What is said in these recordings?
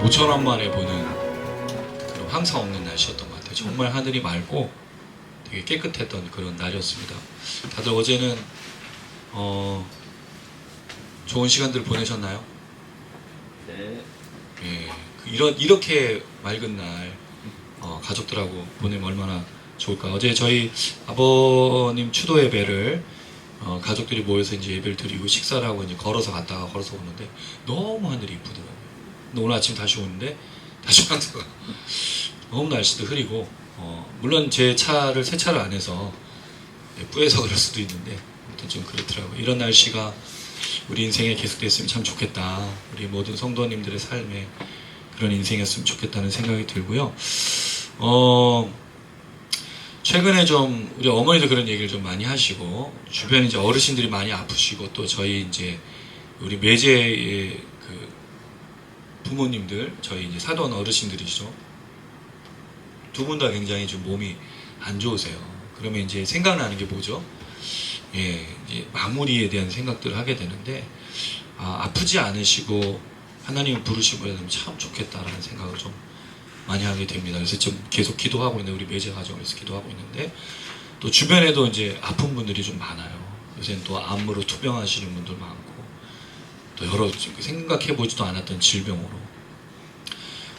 5천 원 만에 보는 그런 황사 없는 날씨였던 것 같아요. 정말 하늘이 맑고 되게 깨끗했던 그런 날이었습니다. 다들 어제는 좋은 시간들 보내셨나요? 네. 예, 이렇게 맑은 날 가족들하고 보내면 얼마나 좋을까. 어제 저희 아버님 추도 예배를 가족들이 모여서 이제 예배를 드리고 식사를 하고 이제 걸어서 갔다가 걸어서 오는데 너무 하늘이 이쁘더라고요. 근데 오늘 아침 다시 오는데 다시 황사가 너무 날씨도 흐리고 물론 제 차를 세차를 안 해서 뿌해서 그럴 수도 있는데 아무튼 좀 그렇더라고요. 이런 날씨가 우리 인생에 계속됐으면 참 좋겠다. 우리 모든 성도님들의 삶에 그런 인생이었으면 좋겠다는 생각이 들고요. 최근에 좀 우리 어머니도 그런 얘기를 좀 많이 하시고 주변에 이제 어르신들이 많이 아프시고 또 저희 이제 우리 매제의 그 부모님들 저희 이제 사돈 어르신들이시죠. 두 분 다 굉장히 좀 몸이 안 좋으세요. 그러면 이제 생각나는 게 뭐죠? 예, 이제 마무리에 대한 생각들을 하게 되는데 아프지 않으시고 하나님을 부르시고 해야 되면 참 좋겠다라는 생각을 좀 많이 하게 됩니다. 그래서 좀 계속 기도하고 있는데 우리 매제 가정에서 기도하고 있는데 또 주변에도 이제 아픈 분들이 좀 많아요. 요새는 또 암으로 투병하시는 분들 많고 또 여러 생각해 보지도 않았던 질병으로.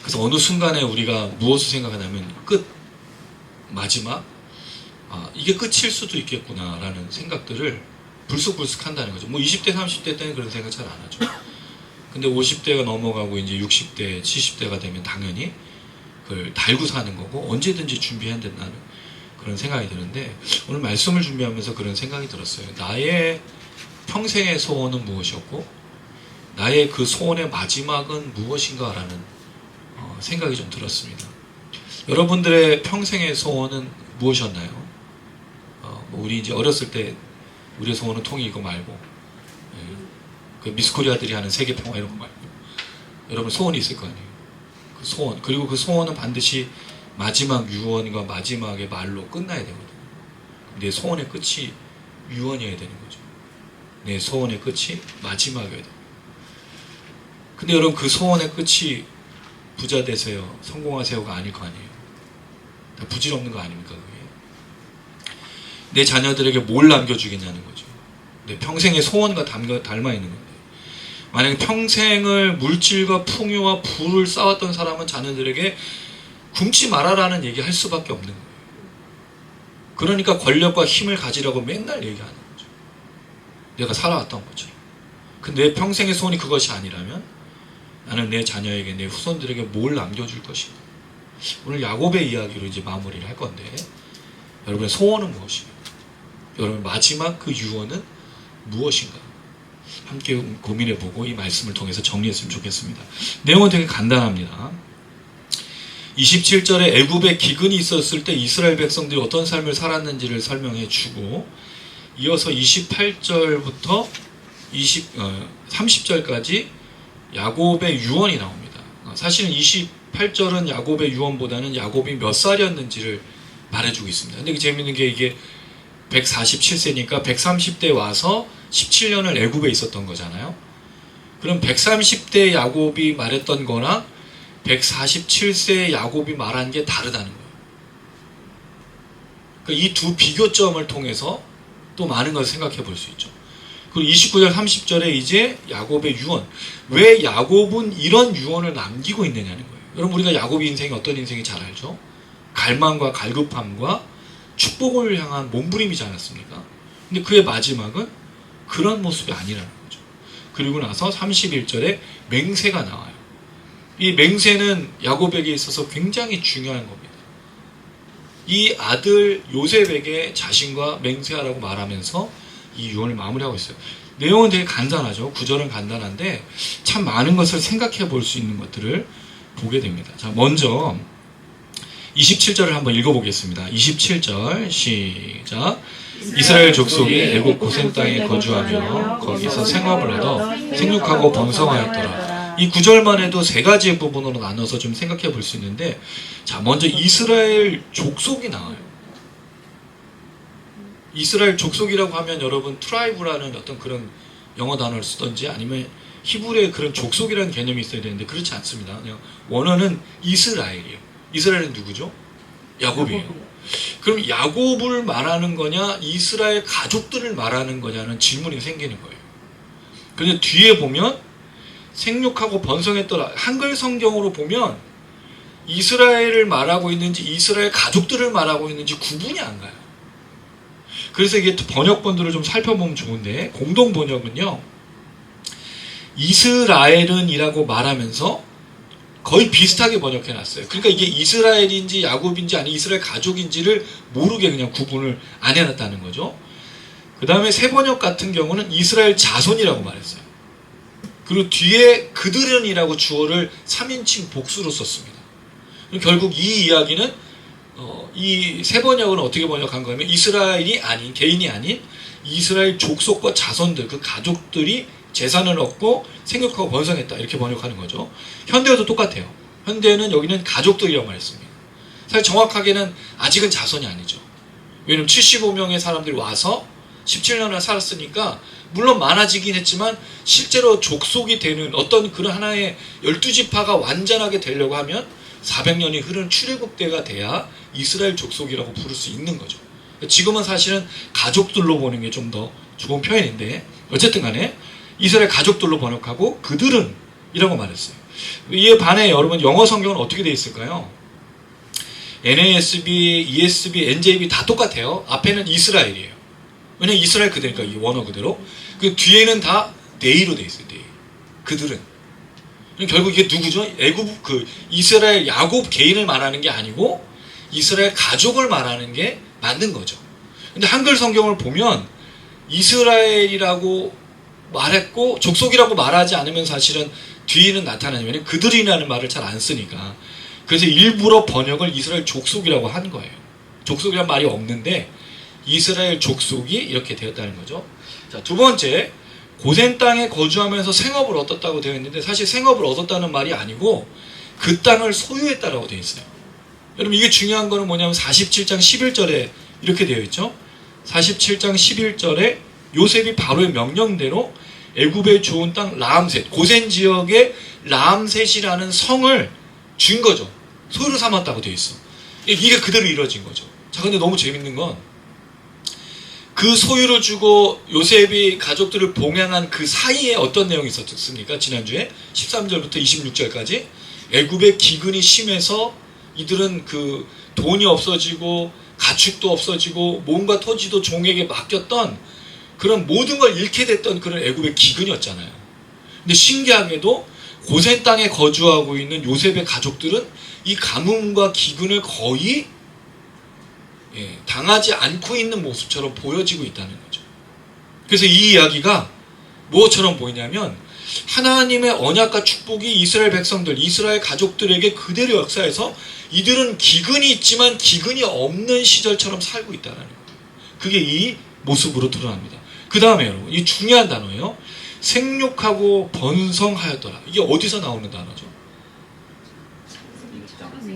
그래서 어느 순간에 우리가 무엇을 생각하냐면 마지막 이게 끝일 수도 있겠구나라는 생각들을 불쑥불쑥 한다는 거죠. 뭐 20대 30대 때는 그런 생각 잘 안 하죠. 근데 50대가 넘어가고 이제 60대 70대가 되면 당연히 그걸 달고 사는 거고 언제든지 준비해야 된다는 그런 생각이 드는데 오늘 말씀을 준비하면서 그런 생각이 들었어요. 나의 평생의 소원은 무엇이었고 나의 그 소원의 마지막은 무엇인가라는 생각이 좀 들었습니다. 여러분들의 평생의 소원은 무엇이었나요? 우리 이제 어렸을 때 우리의 소원은 통일이고 말고 그 미스코리아들이 하는 세계 평화 이런 거 말고 여러분 소원이 있을 거 아니에요. 그 소원 그리고 그 소원은 반드시 마지막 유언과 마지막의 말로 끝나야 되거든요. 내 소원의 끝이 유언이어야 되는 거죠. 내 소원의 끝이 마지막이어야 돼요. 근데 여러분 그 소원의 끝이 부자 되세요, 성공하세요가 아닐 거 아니에요. 다 부질없는 거 아닙니까 그게? 내 자녀들에게 뭘 남겨주겠냐는 거죠. 내 평생의 소원과 닮아 있는 건데 만약에 평생을 물질과 풍요와 부를 쌓았던 사람은 자녀들에게 굶지 말아라는 얘기 할 수밖에 없는 거예요. 그러니까 권력과 힘을 가지라고 맨날 얘기하는 거죠. 내가 살아왔던 거죠. 근데 내 평생의 소원이 그것이 아니라면 나는 내 자녀에게 내 후손들에게 뭘 남겨줄 것인가. 오늘 야곱의 이야기로 이제 마무리를 할 건데 여러분의 소원은 무엇인가? 여러분 마지막 그 유언은 무엇인가? 함께 고민해보고 이 말씀을 통해서 정리했으면 좋겠습니다. 내용은 되게 간단합니다. 27절에 애굽에 기근이 있었을 때 이스라엘 백성들이 어떤 삶을 살았는지를 설명해 주고 이어서 28절부터 30절까지 야곱의 유언이 나옵니다. 사실은 28절은 야곱의 유언보다는 야곱이 몇 살이었는지를 말해주고 있습니다. 근데 재밌는 게 이게 147세니까 130대 와서 17년을 애굽에 있었던 거잖아요. 그럼 130대 야곱이 말했던 거랑 147세 야곱이 말한 게 다르다는 거예요. 그러니까 이 두 비교점을 통해서 또 많은 것을 생각해 볼 수 있죠. 그리고 29절 30절에 이제 야곱의 유언. 왜 야곱은 이런 유언을 남기고 있느냐는 거예요. 여러분 우리가 야곱 인생이 어떤 인생이 잘 알죠? 갈망과 갈급함과 축복을 향한 몸부림이지 않았습니까? 근데 그의 마지막은 그런 모습이 아니라는 거죠. 그리고 나서 31절에 맹세가 나와요. 이 맹세는 야곱에게 있어서 굉장히 중요한 겁니다. 이 아들 요셉에게 자신과 맹세하라고 말하면서 이 유언을 마무리하고 있어요. 내용은 되게 간단하죠. 구절은 간단한데 참 많은 것을 생각해 볼 수 있는 것들을 보게 됩니다. 자, 먼저 27절을 한번 읽어보겠습니다. 27절 시작. 이스라엘 족속이 애굽 고센 땅에 거주하며 거기서 생업을 얻어 생육하고 번성하였더라. 이 구절만 해도 세 가지의 부분으로 나눠서 좀 생각해 볼 수 있는데 자, 먼저 이스라엘 족속이 나와요. 이스라엘 족속이라고 하면 여러분 트라이브라는 어떤 그런 영어 단어를 쓰든지 아니면 히브리의 그런 족속이라는 개념이 있어야 되는데 그렇지 않습니다. 그냥 원어는 이스라엘이에요. 이스라엘은 누구죠? 야곱이에요. 그럼 야곱을 말하는 거냐 이스라엘 가족들을 말하는 거냐는 질문이 생기는 거예요. 그런데 뒤에 보면 생육하고 번성했더라. 한글 성경으로 보면 이스라엘을 말하고 있는지 이스라엘 가족들을 말하고 있는지 구분이 안 가요. 그래서 이게 번역본들을 좀 살펴보면 좋은데 공동 번역은요. 이스라엘은 이라고 말하면서 거의 비슷하게 번역해놨어요. 그러니까 이게 이스라엘인지 야곱인지 아니 이스라엘 가족인지를 모르게 그냥 구분을 안 해놨다는 거죠. 그 다음에 새 번역 같은 경우는 이스라엘 자손이라고 말했어요. 그리고 뒤에 그들은 이라고 주어를 3인칭 복수로 썼습니다. 결국 이 이야기는 이 새 번역은 어떻게 번역한 거냐면 이스라엘이 아닌 개인이 아닌 이스라엘 족속과 자손들 그 가족들이 재산을 얻고 생육하고 번성했다 이렇게 번역하는 거죠. 현대어도 똑같아요. 현대에는 여기는 가족들이라고 말했습니다. 사실 정확하게는 아직은 자손이 아니죠. 왜냐하면 75명의 사람들이 와서 17년을 살았으니까 물론 많아지긴 했지만 실제로 족속이 되는 어떤 그런 하나의 12지파가 완전하게 되려고 하면 400년이 흐른 출애굽때가 돼야 이스라엘 족속이라고 부를 수 있는 거죠. 지금은 사실은 가족들로 보는 게 좀 더 좋은 표현인데 어쨌든 간에 이스라엘 가족들로 번역하고 그들은 이라고 말했어요. 이에 반해 여러분 영어 성경은 어떻게 되어 있을까요? NASB, ESB, NJB 다 똑같아요. 앞에는 이스라엘이에요. 왜냐면 이스라엘 그대니까 이 원어 그대로. 그 뒤에는 다 네이로 되어 있어요. 네이. 그들은. 결국 이게 누구죠? 애굽 그 이스라엘 야곱 개인을 말하는 게 아니고 이스라엘 가족을 말하는 게 맞는 거죠. 근데 한글 성경을 보면 이스라엘이라고 말했고 족속이라고 말하지 않으면 사실은 뒤에는 나타나냐면 그들이라는 말을 잘 안 쓰니까 그래서 일부러 번역을 이스라엘 족속이라고 한 거예요. 족속이란 말이 없는데 이스라엘 족속이 이렇게 되었다는 거죠. 자, 두 번째 고센 땅에 거주하면서 생업을 얻었다고 되어 있는데 사실 생업을 얻었다는 말이 아니고 그 땅을 소유했다라고 되어 있어요. 여러분 이게 중요한 거는 뭐냐면 47장 11절에 이렇게 되어 있죠. 47장 11절에 요셉이 바로의 명령대로 애굽의 좋은 땅 라암셋 고센 지역의 라암셋이라는 성을 준 거죠. 소유로 삼았다고 되어 있어. 이게 그대로 이루어진 거죠. 자, 근데 너무 재밌는 건 그 소유를 주고 요셉이 가족들을 봉양한 그 사이에 어떤 내용이 있었습니까? 지난주에 13절부터 26절까지 애굽의 기근이 심해서 이들은 그 돈이 없어지고 가축도 없어지고 몸과 토지도 종에게 맡겼던 그런 모든 걸 잃게 됐던 그런 애굽의 기근이었잖아요. 근데 신기하게도 고센 땅에 거주하고 있는 요셉의 가족들은 이 가뭄과 기근을 거의 당하지 않고 있는 모습처럼 보여지고 있다는 거죠. 그래서 이 이야기가 무엇처럼 보이냐면 하나님의 언약과 축복이 이스라엘 백성들, 이스라엘 가족들에게 그대로 역사해서 이들은 기근이 있지만 기근이 없는 시절처럼 살고 있다는 거예요. 그게 이 모습으로 드러납니다. 그 다음에 여러분 이 중요한 단어예요. 생육하고 번성하였더라. 이게 어디서 나오는 단어죠?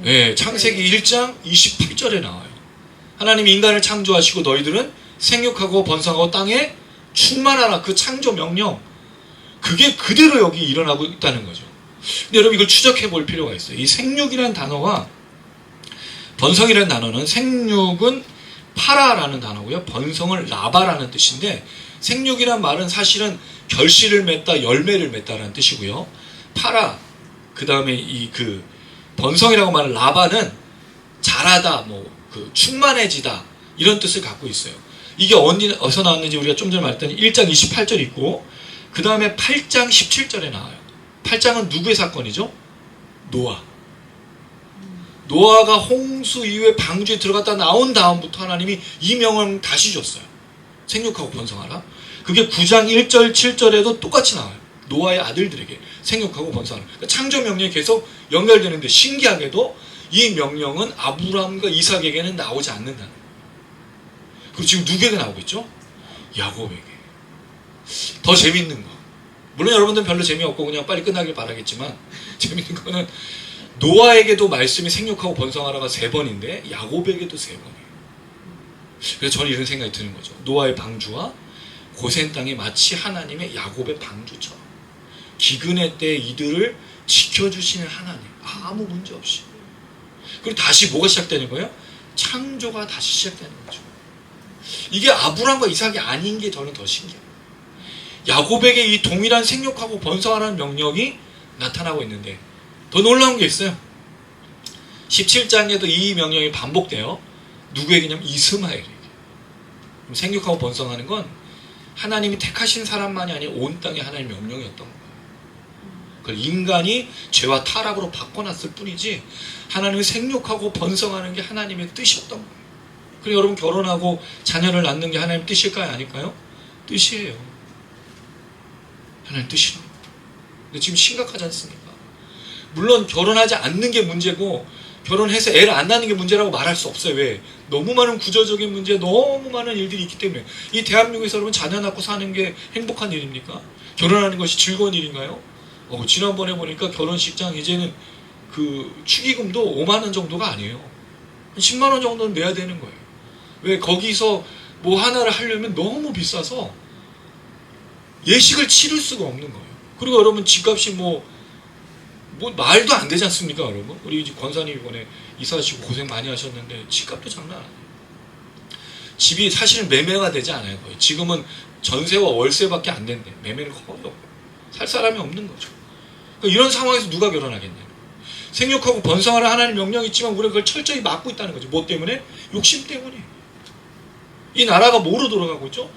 네, 창세기 1장 28절에 나와요. 하나님이 인간을 창조하시고 너희들은 생육하고 번성하고 땅에 충만하라. 그 창조 명령 그게 그대로 여기 일어나고 있다는 거죠. 근데 여러분 이걸 추적해 볼 필요가 있어요. 이 생육이라는 단어와 번성이라는 단어는 생육은 파라라는 단어고요. 번성을 라바라는 뜻인데 생육이란 말은 사실은 결실을 맺다, 열매를 맺다라는 뜻이고요. 파라 그 다음에 이 그 번성이라고 말하는 라바는 자라다, 충만해지다 이런 뜻을 갖고 있어요. 이게 어디서 나왔는지 우리가 좀 전에 말했더니 1장 28절 있고 그 다음에 8장 17절에 나와요. 8장은 누구의 사건이죠? 노아. 노아가 홍수 이후에 방주에 들어갔다 나온 다음부터 하나님이 이 명을 다시 줬어요. 생육하고 번성하라. 그게 9장 1절 7절에도 똑같이 나와요. 노아의 아들들에게 생육하고 번성하라. 그러니까 창조 명령이 계속 연결되는데 신기하게도 이 명령은 아브라함과 이삭에게는 나오지 않는다는 거예요. 그리고 지금 누구에게 나오겠죠? 야곱에게. 더 재밌는 거. 물론 여러분들은 별로 재미없고 그냥 빨리 끝나길 바라겠지만 재밌는 거는 노아에게도 말씀이 생육하고 번성하라가 3번인데 야곱에게도 3번이에요. 그래서 저는 이런 생각이 드는 거죠. 노아의 방주와 고센 땅이 마치 하나님의 야곱의 방주처럼 기근의 때 이들을 지켜주시는 하나님. 아무 문제 없이. 그리고 다시 뭐가 시작되는 거예요? 창조가 다시 시작되는 거죠. 이게 아브람과 이삭이 아닌 게 저는 더 신기해요. 야곱에게 이 동일한 생육하고 번성하라는 명령이 나타나고 있는데 더 놀라운 게 있어요. 17장에도 이 명령이 반복돼요. 누구에게냐면 이스마엘에게. 생육하고 번성하는 건 하나님이 택하신 사람만이 아닌 온 땅의 하나님의 명령이었던 거예요. 그걸 인간이 죄와 타락으로 바꿔놨을 뿐이지 하나님이 생육하고 번성하는 게 하나님의 뜻이었던 거예요. 그리고 여러분 결혼하고 자녀를 낳는 게 하나님의 뜻일까요? 아닐까요? 뜻이에요. 하나님 뜻이에요. 근데 지금 심각하지 않습니까? 물론 결혼하지 않는 게 문제고 결혼해서 애를 안 낳는 게 문제라고 말할 수 없어요. 왜? 너무 많은 구조적인 문제, 너무 많은 일들이 있기 때문에. 이 대한민국에서 여러분 자녀 낳고 사는 게 행복한 일입니까? 결혼하는 것이 즐거운 일인가요? 지난번에 보니까 결혼식장 이제는 그 축의금도 5만 원 정도가 아니에요. 10만 원 정도는 내야 되는 거예요. 왜? 거기서 뭐 하나를 하려면 너무 비싸서 예식을 치를 수가 없는 거예요. 그리고 여러분 집값이 뭐 말도 안 되지 않습니까, 여러분? 우리 권사님 이번에 이사하시고 고생 많이 하셨는데 집값도 장난 아니에요. 집이 사실은 매매가 되지 않아요, 거의. 지금은 전세와 월세밖에 안 된대. 매매는 거의 없고 살 사람이 없는 거죠. 그러니까 이런 상황에서 누가 결혼하겠냐는 거예요. 생육하고 번성하라 하나님 명령이 있지만 우리가 그걸 철저히 막고 있다는 거죠. 뭐 때문에? 욕심 때문에. 이 나라가 뭐로 돌아가고 있죠?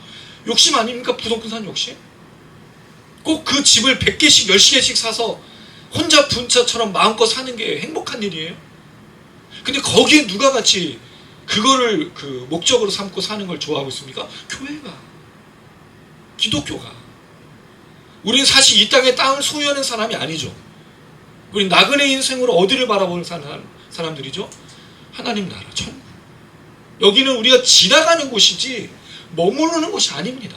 욕심 아닙니까? 부동산 욕심? 꼭 그 집을 100개씩 10개씩 사서 혼자 분차처럼 마음껏 사는 게 행복한 일이에요. 근데 거기에 누가 같이 그거를 그 목적으로 삼고 사는 걸 좋아하고 있습니까? 교회가. 기독교가. 우리는 사실 이 땅에 땅을 소유하는 사람이 아니죠. 우리 나그네 인생으로 어디를 바라보는 사람들이죠? 하나님 나라, 천국. 여기는 우리가 지나가는 곳이지 머무르는 곳이 아닙니다.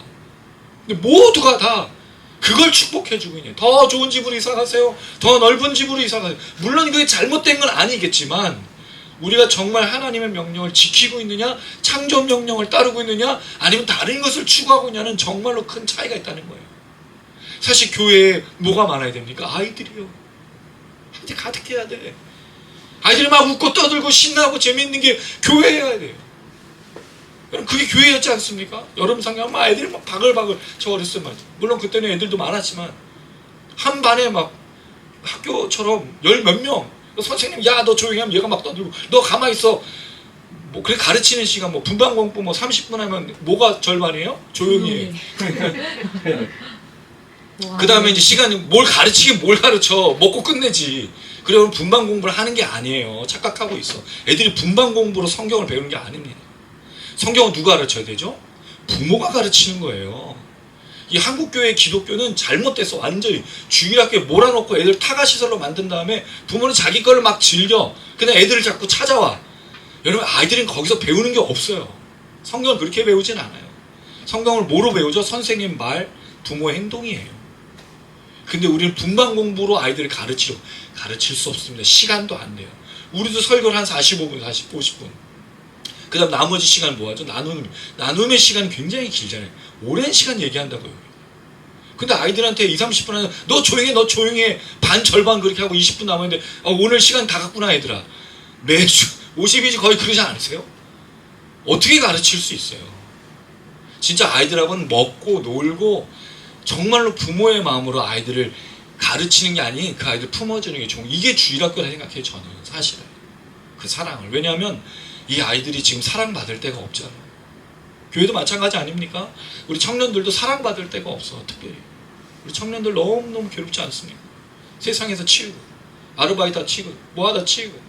근데 모두가 다 그걸 축복해주고 있네요. 더 좋은 집으로 이사가세요. 더 넓은 집으로 이사가세요. 물론 그게 잘못된 건 아니겠지만 우리가 정말 하나님의 명령을 지키고 있느냐, 창조 명령을 따르고 있느냐, 아니면 다른 것을 추구하고 있냐는 정말로 큰 차이가 있다는 거예요. 사실 교회에 뭐가 많아야 됩니까? 아이들이요. 아이들 가득해야 돼. 아이들이 막 웃고 떠들고 신나고 재밌는 게 교회여야 돼요. 여러분 그게 교회였지 않습니까? 여름 상경 막 애들이 막 바글바글. 저 어렸을 때 물론 그때는 애들도 많았지만 한 반에 막 학교처럼 10몇 명 선생님 야 너 조용히 하면 얘가 막 떠들고 너 가만히 있어. 뭐 그래 가르치는 시간 뭐 분반 공부 뭐 30분 하면 뭐가 절반이에요? 조용히 해. 그 다음에 이제 시간이 뭘 가르치긴 뭘 가르쳐. 먹고 끝내지. 그래 분반 공부를 하는 게 아니에요. 착각하고 있어. 애들이 분반 공부로 성경을 배우는 게 아닙니다. 성경은 누가 가르쳐야 되죠? 부모가 가르치는 거예요. 이 한국교회 기독교는 잘못돼서 완전히 주일학교에 몰아넣고 애들 타가시설로 만든 다음에 부모는 자기 거를 막 즐겨. 그냥 애들을 자꾸 찾아와. 여러분 아이들은 거기서 배우는 게 없어요. 성경을 그렇게 배우진 않아요. 성경을 뭐로 배우죠? 선생님 말, 부모의 행동이에요. 근데 우리는 분반 공부로 아이들을 가르칠 수 없습니다. 시간도 안 돼요. 우리도 설교를 한 45분, 50분. 그 다음 나머지 시간 뭐 하죠? 나눔의 시간이 굉장히 길잖아요. 오랜 시간 얘기한다고요. 근데 아이들한테 20, 30분 하면 너 조용히 해. 반 절반 그렇게 하고 20분 남았는데 오늘 시간 다 갔구나 얘들아. 매주 50이지 거의 그러지 않으세요? 어떻게 가르칠 수 있어요? 진짜 아이들하고는 먹고 놀고 정말로 부모의 마음으로 아이들을 가르치는 게 아닌 그 아이들 품어주는 게 좋은 이게 주일학교라 생각해요. 저는 사실은 그 사랑을. 왜냐하면 이 아이들이 지금 사랑받을 데가 없잖아요. 교회도 마찬가지 아닙니까? 우리 청년들도 사랑받을 데가 없어. 특별히 우리 청년들 너무너무 괴롭지 않습니까? 세상에서 치우고 아르바이트 치고 뭐하다 치우고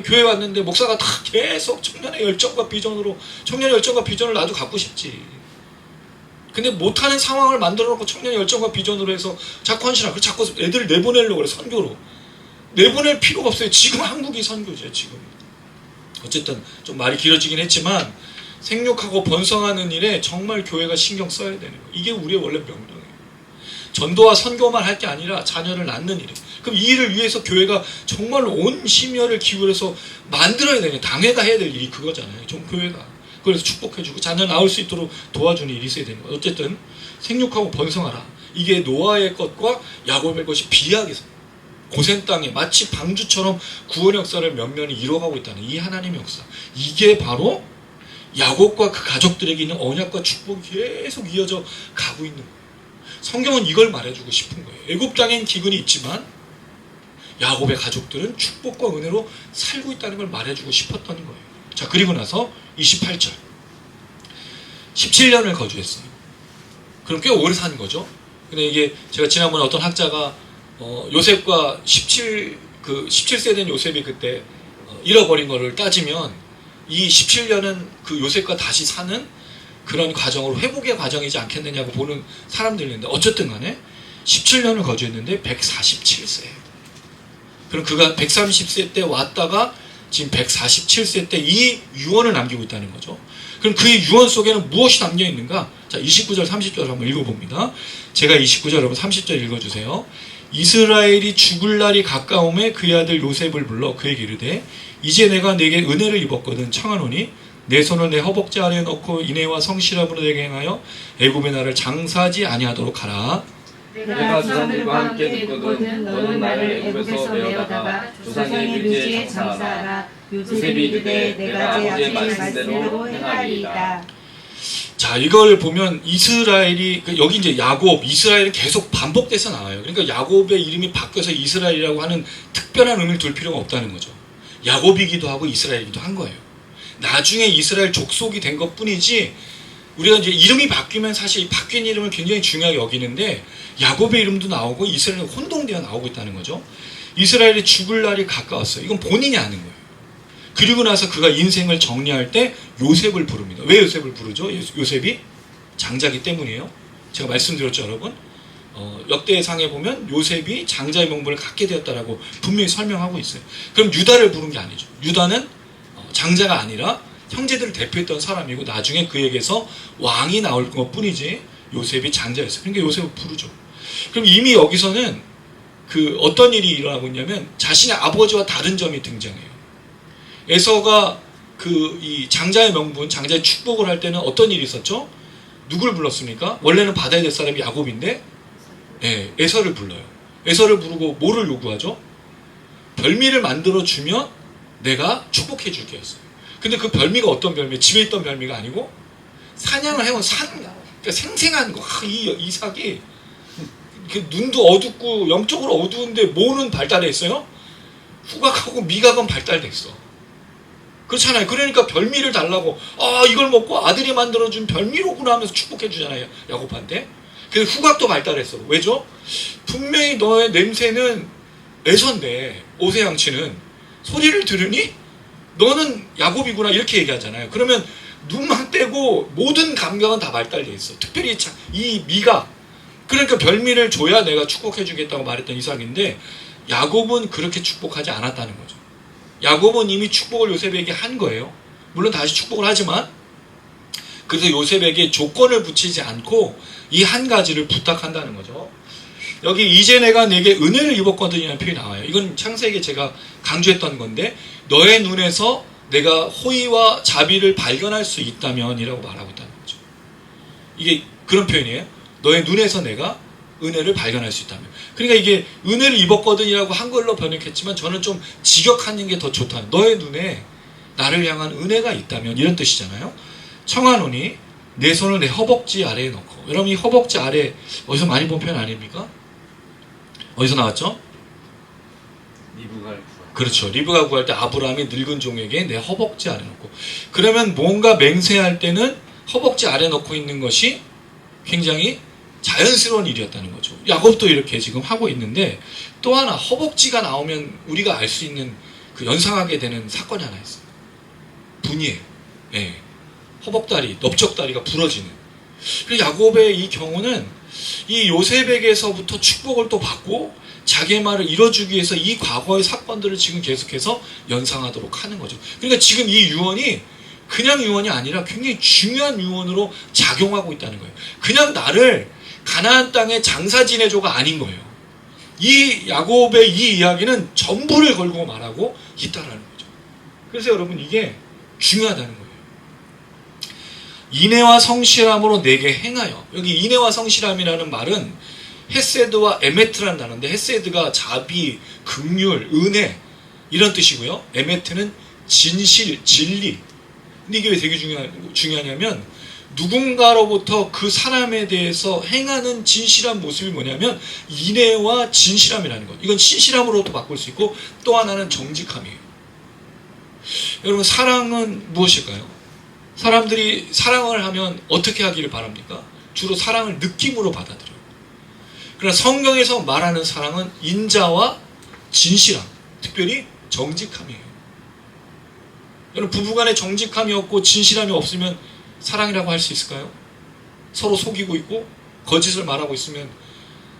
교회 왔는데 목사가 다 계속 청년의 열정과 비전을 나도 갖고 싶지. 근데 못하는 상황을 만들어 놓고 청년의 열정과 비전으로 해서 자꾸 헌신하고 자꾸 애들을 내보내려고 그래. 선교로 내보낼 필요가 없어요. 지금 한국이 선교지예요. 지금. 어쨌든 좀 말이 길어지긴 했지만 생육하고 번성하는 일에 정말 교회가 신경 써야 되는 거예요. 이게 우리의 원래 명령이에요. 전도와 선교만 할 게 아니라 자녀를 낳는 일이에요. 그럼 이 일을 위해서 교회가 정말 온 심혈을 기울여서 만들어야 되는 당회가 해야 될 일이 그거잖아요. 좀 교회가. 그래서 축복해주고 자녀 낳을 수 있도록 도와주는 일이 있어야 되는 거예요. 어쨌든 생육하고 번성하라. 이게 노아의 것과 야곱의 것이 비약해서 고센 땅에 마치 방주처럼 구원 역사를 면면히 이뤄가고 있다는 이 하나님의 역사. 이게 바로 야곱과 그 가족들에게 있는 언약과 축복이 계속 이어져 가고 있는 거예요. 성경은 이걸 말해주고 싶은 거예요. 애굽 땅엔 기근이 있지만 야곱의 가족들은 축복과 은혜로 살고 있다는 걸 말해주고 싶었던 거예요. 자, 그리고 나서 28절 17년을 거주했어요. 그럼 꽤 오래 산 거죠. 근데 이게 제가 지난번에 어떤 학자가 요셉과 17세 된 요셉이 그때 잃어버린 거를 따지면 이 17년은 그 요셉과 다시 사는 그런 과정으로 회복의 과정이지 않겠느냐고 보는 사람들이 있는데 어쨌든 간에 17년을 거주했는데 147세예요. 그럼 그가 130세 때 왔다가 지금 147세 때 이 유언을 남기고 있다는 거죠. 그럼 그의 유언 속에는 무엇이 담겨 있는가? 자, 29절 30절 한번 읽어봅니다. 제가 29절 여러분 30절 읽어주세요. 이스라엘이 죽을 날이 가까움에 그의 아들 요셉을 불러 그에게 이르되 이제 내가 내게 은혜를 입었거든 청하노니 내 손을 내 허벅지 아래에 넣고 인애와 성실함으로 내게 행하여 애굽의 나라를 장사하지 아니하도록 하라. 내가 조상들과 함께 듣거든 너는 나를 애굽에서 내어다가 조상의 묘지에 장사하라. 요셉이 이르되 내가 아버지의 말씀대로 행하리이다. 자, 이걸 보면 이스라엘이 여기 이제 야곱, 이스라엘은 계속 반복돼서 나와요. 그러니까 야곱의 이름이 바뀌어서 이스라엘이라고 하는 특별한 의미를 둘 필요가 없다는 거죠. 야곱이기도 하고 이스라엘이기도 한 거예요. 나중에 이스라엘 족속이 된 것뿐이지 우리가 이제 이름이 바뀌면 사실 바뀐 이름을 굉장히 중요하게 여기는데 야곱의 이름도 나오고 이스라엘의 혼동되어 나오고 있다는 거죠. 이스라엘이 죽을 날이 가까웠어요. 이건 본인이 아는 거예요. 그리고 나서 그가 인생을 정리할 때 요셉을 부릅니다. 왜 요셉을 부르죠? 요셉이 장자기 때문이에요. 제가 말씀드렸죠, 여러분. 역대상에 보면 요셉이 장자의 명분을 갖게 되었다라고 분명히 설명하고 있어요. 그럼 유다를 부른 게 아니죠. 유다는 장자가 아니라 형제들을 대표했던 사람이고 나중에 그에게서 왕이 나올 것뿐이지 요셉이 장자였어요. 그러니까 요셉을 부르죠. 그럼 이미 여기서는 그 어떤 일이 일어나고 있냐면 자신의 아버지와 다른 점이 등장해요. 에서가 그 이 장자의 명분, 장자의 축복을 할 때는 어떤 일이 있었죠? 누굴 불렀습니까? 원래는 받아야 될 사람이 야곱인데 에서를 불러요. 에서를 부르고 뭐를 요구하죠? 별미를 만들어 주면 내가 축복해 줄게 했어요. 근데 그 별미가 어떤 별미? 집에 있던 별미가 아니고 사냥을 해온 그러니까 생생한 거. 이삭이 눈도 어둡고 영적으로 어두운데 뭐는 발달했어요? 후각하고 미각은 발달됐어. 그렇잖아요. 그러니까 별미를 달라고 이걸 먹고 아들이 만들어준 별미로구나 하면서 축복해 주잖아요. 야곱한테. 그래서 후각도 발달했어. 왜죠? 분명히 너의 냄새는 에서인데 오세양치는 소리를 들으니 너는 야곱이구나 이렇게 얘기하잖아요. 그러면 눈만 떼고 모든 감각은 다 발달돼 있어. 특별히 이 미각. 그러니까 별미를 줘야 내가 축복해 주겠다고 말했던 이삭인데 야곱은 그렇게 축복하지 않았다는 거죠. 야곱은 이미 축복을 요셉에게 한 거예요. 물론 다시 축복을 하지만 그래서 요셉에게 조건을 붙이지 않고 이 한 가지를 부탁한다는 거죠. 여기 이제 내가 내게 은혜를 입었거든이라는 표현이 나와요. 이건 창세기에 제가 강조했던 건데 너의 눈에서 내가 호의와 자비를 발견할 수 있다면 이라고 말하고 있다는 거죠. 이게 그런 표현이에요. 너의 눈에서 내가 은혜를 발견할 수 있다면. 그러니까 이게 은혜를 입었거든이라고 한글로 번역했지만 저는 좀 직역하는 게 더 좋다. 너의 눈에 나를 향한 은혜가 있다면 이런 뜻이잖아요. 청하노니 내 손을 내 허벅지 아래에 넣고. 여러분 이 허벅지 아래 어디서 많이 본 표현 아닙니까? 어디서 나왔죠? 리브가 그렇죠. 리브가 구할 때 아브라함이 늙은 종에게 내 허벅지 아래 넣고. 그러면 뭔가 맹세할 때는 허벅지 아래 넣고 있는 것이 굉장히 자연스러운 일이었다는 거죠. 야곱도 이렇게 지금 하고 있는데 또 하나 허벅지가 나오면 우리가 알 수 있는 그 연상하게 되는 사건이 하나 있어요. 분이에요. 허벅다리, 넓적다리가 부러지는. 그리고 야곱의 이 경우는 이 요셉에게서부터 축복을 또 받고 자기의 말을 이뤄주기 위해서 이 과거의 사건들을 지금 계속해서 연상하도록 하는 거죠. 그러니까 지금 이 유언이 그냥 유언이 아니라 굉장히 중요한 유언으로 작용하고 있다는 거예요. 그냥 나를 가나안 땅의 장사 지내조가 아닌 거예요. 이 야곱의 이 이야기는 전부를 걸고 말하고 있다라는 거죠. 그래서 여러분 이게 중요하다는 거예요. 인애와 성실함으로 내게 행하여. 여기 인애와 성실함이라는 말은 헤세드와 에메트라는 단어인데, 헤세드가 자비, 긍휼, 은혜 이런 뜻이고요. 에메트는 진실, 진리. 근데 이게 왜 되게 중요하냐면 누군가로부터 그 사람에 대해서 행하는 진실한 모습이 뭐냐면 인애와 진실함이라는 것. 이건 신실함으로도 바꿀 수 있고 또 하나는 정직함이에요. 여러분, 사랑은 무엇일까요? 사람들이 사랑을 하면 어떻게 하기를 바랍니까? 주로 사랑을 느낌으로 받아들여요. 그러나 성경에서 말하는 사랑은 인자와 진실함, 특별히 정직함이에요. 여러분, 부부간에 정직함이 없고 진실함이 없으면 사랑이라고 할 수 있을까요? 서로 속이고 있고 거짓을 말하고 있으면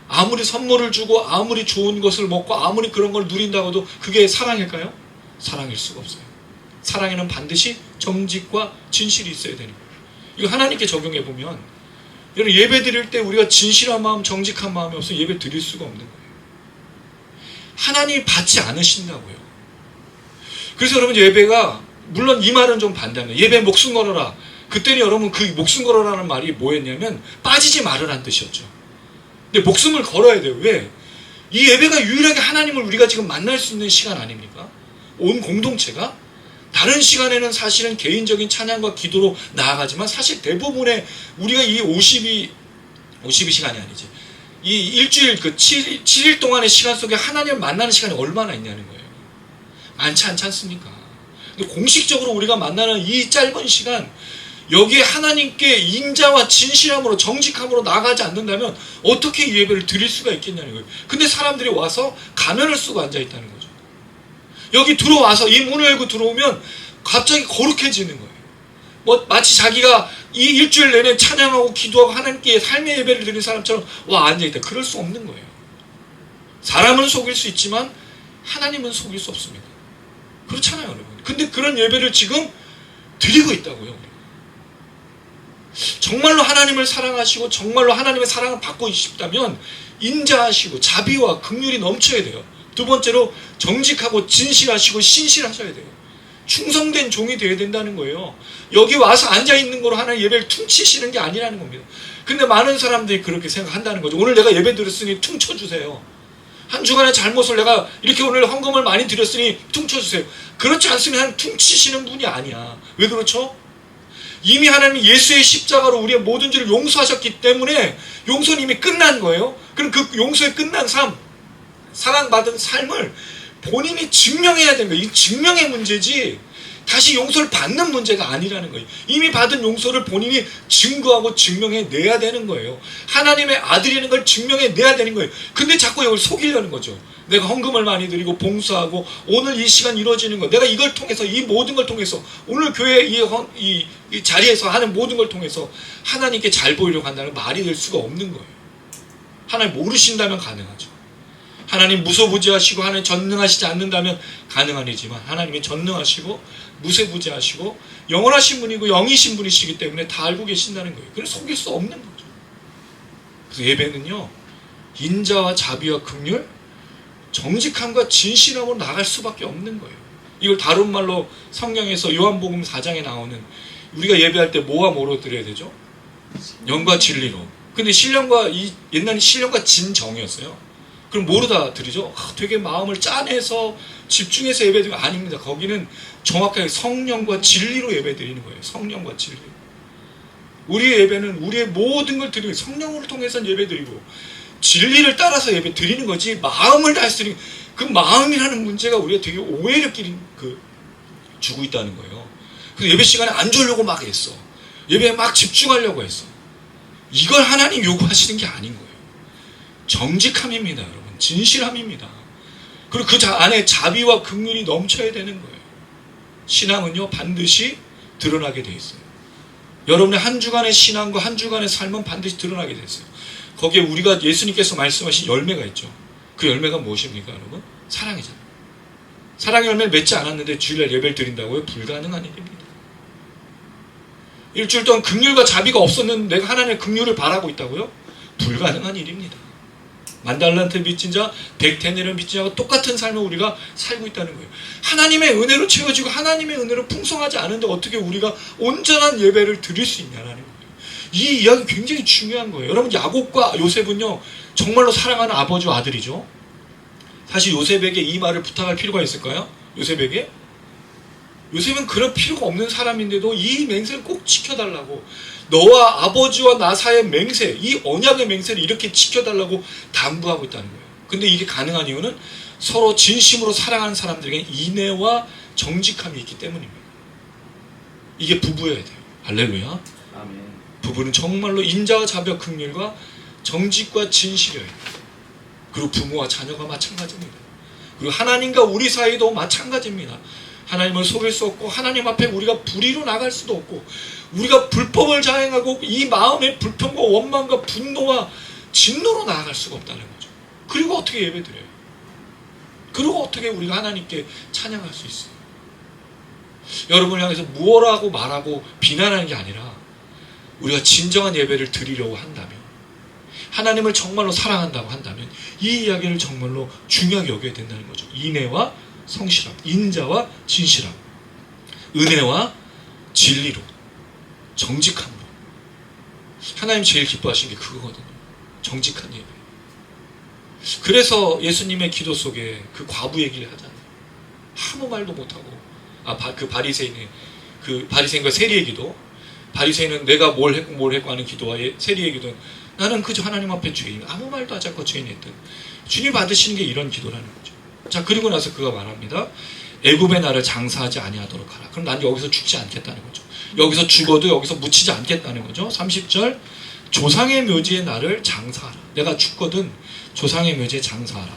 아무리 선물을 주고 아무리 좋은 것을 먹고 아무리 그런 걸 누린다고도 그게 사랑일까요? 사랑일 수가 없어요. 사랑에는 반드시 정직과 진실이 있어야 되는 거예요. 이거 하나님께 적용해 보면, 여러분, 예배 드릴 때 우리가 진실한 마음, 정직한 마음이 없으면 예배 드릴 수가 없는 거예요. 하나님이 받지 않으신다고요. 그래서 여러분, 예배가, 물론 이 말은 좀 반대합니다. 예배 목숨 걸어라. 그때는 여러분, 그 목숨 걸어라는 말이 뭐였냐면 빠지지 말으라는 뜻이었죠. 근데 목숨을 걸어야 돼요. 왜? 이 예배가 유일하게 하나님을 우리가 지금 만날 수 있는 시간 아닙니까? 온 공동체가. 다른 시간에는 사실은 개인적인 찬양과 기도로 나아가지만 사실 대부분의 우리가 이 52시간이 아니지, 이 일주일 그 7일 동안의 시간 속에 하나님을 만나는 시간이 얼마나 있냐는 거예요. 많지 않지 않습니까? 근데 공식적으로 우리가 만나는 이 짧은 시간, 여기에 하나님께 인자와 진실함으로 정직함으로 나아가지 않는다면 어떻게 이 예배를 드릴 수가 있겠냐는 거예요. 근데 사람들이 와서 가면을 쓰고 앉아있다는 거예요. 여기 들어와서 이 문을 열고 들어오면 갑자기 거룩해지는 거예요. 뭐 마치 자기가 이 일주일 내내 찬양하고 기도하고 하나님께 삶의 예배를 드리는 사람처럼 와 앉아있다. 그럴 수 없는 거예요. 사람은 속일 수 있지만 하나님은 속일 수 없습니다. 그렇잖아요, 여러분. 근데 그런 예배를 지금 드리고 있다고요. 정말로 하나님을 사랑하시고 정말로 하나님의 사랑을 받고 싶다면 인자하시고 자비와 긍휼이 넘쳐야 돼요. 두 번째로 정직하고 진실하시고 신실하셔야 돼요. 충성된 종이 되어야 된다는 거예요. 여기 와서 앉아있는 거로 하나님 예배를 퉁치시는 게 아니라는 겁니다. 근데 많은 사람들이 그렇게 생각한다는 거죠. 오늘 내가 예배 드렸으니 퉁쳐주세요. 한 주간의 잘못을 내가 이렇게 오늘 헌금을 많이 드렸으니 퉁쳐주세요. 그렇지 않으면 하나님 퉁치시는 분이 아니야. 왜 그렇죠? 이미 하나님이 예수의 십자가로 우리의 모든 죄를 용서하셨기 때문에 용서는 이미 끝난 거예요. 그럼 그 용서의 끝난 삶, 사랑받은 삶을 본인이 증명해야 되는 거예요. 이 증명의 문제지 다시 용서를 받는 문제가 아니라는 거예요. 이미 받은 용서를 본인이 증거하고 증명해내야 되는 거예요. 하나님의 아들이라는 걸 증명해내야 되는 거예요. 근데 자꾸 이걸 속이려는 거죠. 내가 헌금을 많이 드리고 봉사하고 오늘 이 시간 이루어지는 거, 내가 이걸 통해서, 이 모든 걸 통해서, 오늘 교회 이 자리에서 하는 모든 걸 통해서 하나님께 잘 보이려고 한다는 말이 될 수가 없는 거예요. 하나님 모르신다면 가능하죠. 하나님 무소부지하시고 하나님 전능하시지 않는다면 가능한 일이지만 하나님이 전능하시고 무소부지하시고 영원하신 분이고 영이신 분이시기 때문에 다 알고 계신다는 거예요. 그래서 속일 수 없는 거죠. 그래서 예배는요, 인자와 자비와 긍휼, 정직함과 진실함으로 나갈 수밖에 없는 거예요. 이걸 다른 말로 성경에서 요한복음 4장에 나오는, 우리가 예배할 때 뭐와 뭐로 드려야 되죠? 영과 진리로. 근데 옛날에 신령과 진정이었어요. 그럼 뭐로 다 드리죠? 되게 마음을 짜내서 집중해서 예배드리는 거 아닙니다. 거기는 정확하게 성령과 진리로 예배드리는 거예요. 성령과 진리. 우리의 예배는 우리의 모든 걸 드리고 성령을 통해서 예배드리고 진리를 따라서 예배드리는 거지, 마음을 다해서 드리는, 그 마음이라는 문제가 우리가 되게 오해를 주고 있다는 거예요. 그래서 예배 시간에 안 졸려고 막 했어. 예배에 막 집중하려고 했어. 이걸 하나님 요구하시는 게 아닌 거예요. 정직함입니다, 여러분. 진실함입니다. 그리고 그 안에 자비와 긍휼이 넘쳐야 되는 거예요. 신앙은요, 반드시 드러나게 돼 있어요. 여러분의 한 주간의 신앙과 한 주간의 삶은 반드시 드러나게 돼 있어요. 거기에 우리가 예수님께서 말씀하신 열매가 있죠. 그 열매가 무엇입니까, 여러분? 사랑이잖아요. 사랑의 열매를 맺지 않았는데 주일날 예배를 드린다고요? 불가능한 일입니다. 일주일 동안 긍휼과 자비가 없었는데 내가 하나님의 긍휼을 바라고 있다고요? 불가능한 일입니다. 만달란트 빚진 자, 100데나리온 빚진 자가 똑같은 삶을 우리가 살고 있다는 거예요. 하나님의 은혜로 채워지고 하나님의 은혜로 풍성하지 않은데 어떻게 우리가 온전한 예배를 드릴 수 있냐라는 거예요. 이 이야기 굉장히 중요한 거예요. 여러분, 야곱과 요셉은요 정말로 사랑하는 아버지와 아들이죠. 사실 요셉에게 이 말을 부탁할 필요가 있을까요? 요셉에게? 요셉은 그럴 필요가 없는 사람인데도 이 맹세를 꼭 지켜달라고, 너와 아버지와 나 사이의 맹세, 이 언약의 맹세를 이렇게 지켜달라고 당부하고 있다는 거예요. 근데 이게 가능한 이유는 서로 진심으로 사랑하는 사람들에게 인애와 정직함이 있기 때문입니다. 이게 부부여야 돼요. 할렐루야. 아멘. 부부는 정말로 인자와 자비와 긍휼과 정직과 진실이어야 돼요. 그리고 부모와 자녀가 마찬가지입니다. 그리고 하나님과 우리 사이도 마찬가지입니다. 하나님을 속일 수 없고 하나님 앞에 우리가 불의로 나갈 수도 없고, 우리가 불법을 자행하고 이 마음의 불평과 원망과 분노와 진노로 나아갈 수가 없다는 거죠. 그리고 어떻게 예배드려요? 그리고 어떻게 우리가 하나님께 찬양할 수 있어요? 여러분을 향해서 무엇하고 말하고 비난하는 게 아니라 우리가 진정한 예배를 드리려고 한다면, 하나님을 정말로 사랑한다고 한다면 이 이야기를 정말로 중요하게 여겨야 된다는 거죠. 인애와 성실함, 인자와 진실함, 은혜와 진리로, 정직함으로. 하나님 제일 기뻐하시는 게 그거거든요. 정직한 예배. 그래서 예수님의 기도 속에 그 과부 얘기를 하잖아요. 아무 말도 못하고, 그 바리새인과 세리의 기도, 바리새인은 내가 뭘 했고 하는 기도와 세리의 기도는 나는 그저 하나님 앞에 죄인, 아무 말도 하지 않고 죄인했던, 주님 받으시는 게 이런 기도라는 거죠. 자, 그리고 나서 그가 말합니다. 애굽의 나를 장사하지 아니하도록 하라. 그럼 난 여기서 죽지 않겠다는 거죠. 여기서 죽어도 여기서 묻히지 않겠다는 거죠. 30절, 조상의 묘지에 나를 장사하라. 내가 죽거든 조상의 묘지에 장사하라.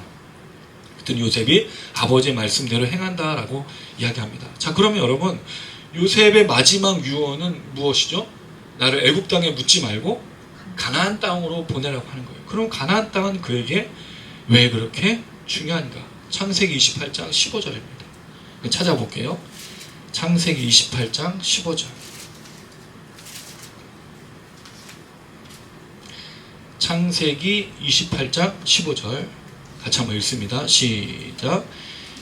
그랬더니 요셉이 아버지의 말씀대로 행한다라고 이야기합니다. 자, 그러면 여러분, 요셉의 마지막 유언은 무엇이죠? 나를 애굽 땅에 묻지 말고 가나안 땅으로 보내라고 하는 거예요. 그럼 가나안 땅은 그에게 왜 그렇게 중요한가? 창세기 28장 15절입니다. 찾아볼게요. 창세기 28장 15절. 창세기 28장 15절 같이 한번 읽습니다. 시작.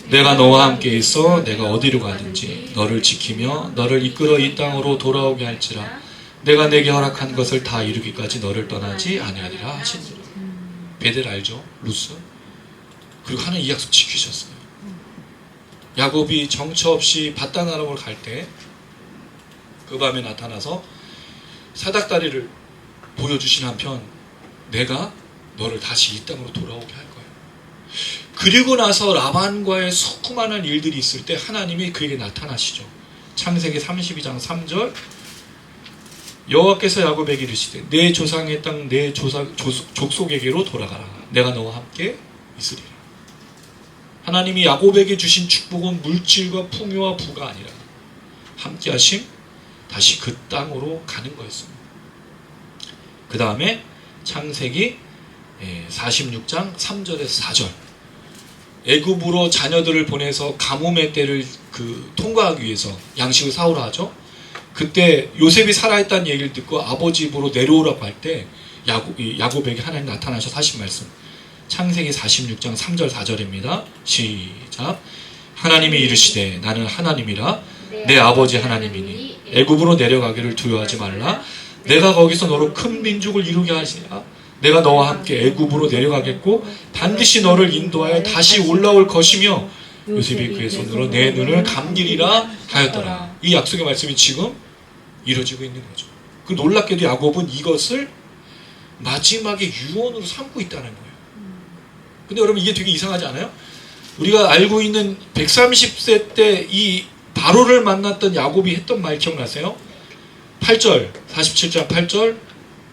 내가 너와 함께 있어 내가 어디로 가든지 너를 지키며 너를 이끌어 이 땅으로 돌아오게 할지라 내가 내게 허락한 것을 다 이루기까지 너를 떠나지 아니하리라 하시니라. 베델 알죠? 루스. 그리고 하나님 이 약속 지키셨어요. 야곱이 정처 없이 밧단아람을 갈 때 그 밤에 나타나서 사닥다리를 보여주신 한편 내가 너를 다시 이 땅으로 돌아오게 할 거예요. 그리고 나서 라반과의 수많은 일들이 있을 때 하나님이 그에게 나타나시죠. 창세기 32장 3절, 여호와께서 야곱에게 이르시되 내 조상의 땅 내 족속에게로 돌아가라. 내가 너와 함께 있으리라. 하나님이 야곱에게 주신 축복은 물질과 풍요와 부가 아니라 함께 하심, 다시 그 땅으로 가는 거였습니다. 그 다음에 창세기 46장 3절에서 4절, 애굽으로 자녀들을 보내서 가뭄의 때를 통과하기 위해서 양식을 사오라 하죠. 그때 요셉이 살아있다는 얘기를 듣고 아버지 집으로 내려오라고 할 때 야곱에게 하나님 나타나셔서 하신 말씀, 창세기 46장 3절 4절입니다. 시작. 하나님이 이르시되 나는 하나님이라 내 아버지 하나님이니 애굽으로 내려가기를 두려워하지 말라. 내가 거기서 너로 큰 민족을 이루게 하시라. 내가 너와 함께 애굽으로 내려가겠고 반드시 너를 인도하여 다시 올라올 것이며 요셉이 그의 손으로 내 눈을 감기리라 하였더라. 이 약속의 말씀이 지금 이루어지고 있는 거죠. 그 놀랍게도 야곱은 이것을 마지막에 유언으로 삼고 있다는 거예요. 근데 여러분 이게 되게 이상하지 않아요? 우리가 알고 있는 130세 때 이 바로를 만났던 야곱이 했던 말 기억나세요? 8절, 47장 8절,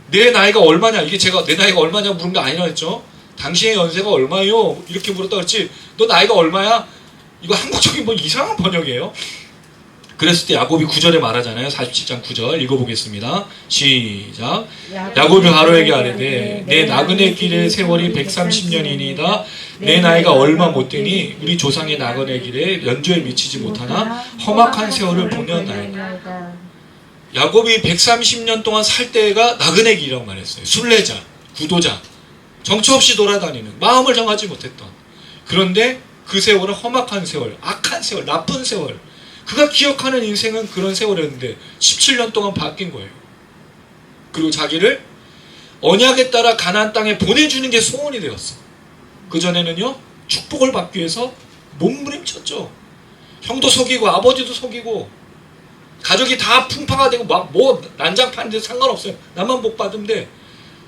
내 나이가 얼마냐? 이게 제가 내 나이가 얼마냐고 물은 게 아니라 했죠. 당신의 연세가 얼마요? 이렇게 물었다 그랬지. 너 나이가 얼마야? 이거 한국적인 뭐 이상한 번역이에요. 그랬을 때 야곱이 9절에 말하잖아요. 47장 9절 읽어보겠습니다. 시작. 야곱이 바로에게 아뢰되 내 나그네 길의 세월이 130년이니이다. 내 나이가 얼마 못 되니 우리 조상의 나그네 길에 연조에 미치지 못하나 험악한 세월을 보내었나이다. 야곱이 130년 동안 살 때가 나그네 길이라고 말했어요. 순례자, 구도자, 정처 없이 돌아다니는, 마음을 정하지 못했던, 그런데 그 세월은 험악한 세월, 악한 세월, 나쁜 세월, 그가 기억하는 인생은 그런 세월이었는데 17년 동안 바뀐 거예요. 그리고 자기를 언약에 따라 가나안 땅에 보내주는 게 소원이 되었어. 그전에는요, 축복을 받기 위해서 몸부림쳤죠. 형도 속이고 아버지도 속이고 가족이 다 풍파가 되고 막 뭐 난장판인데 상관없어요. 나만 복 받으면 돼.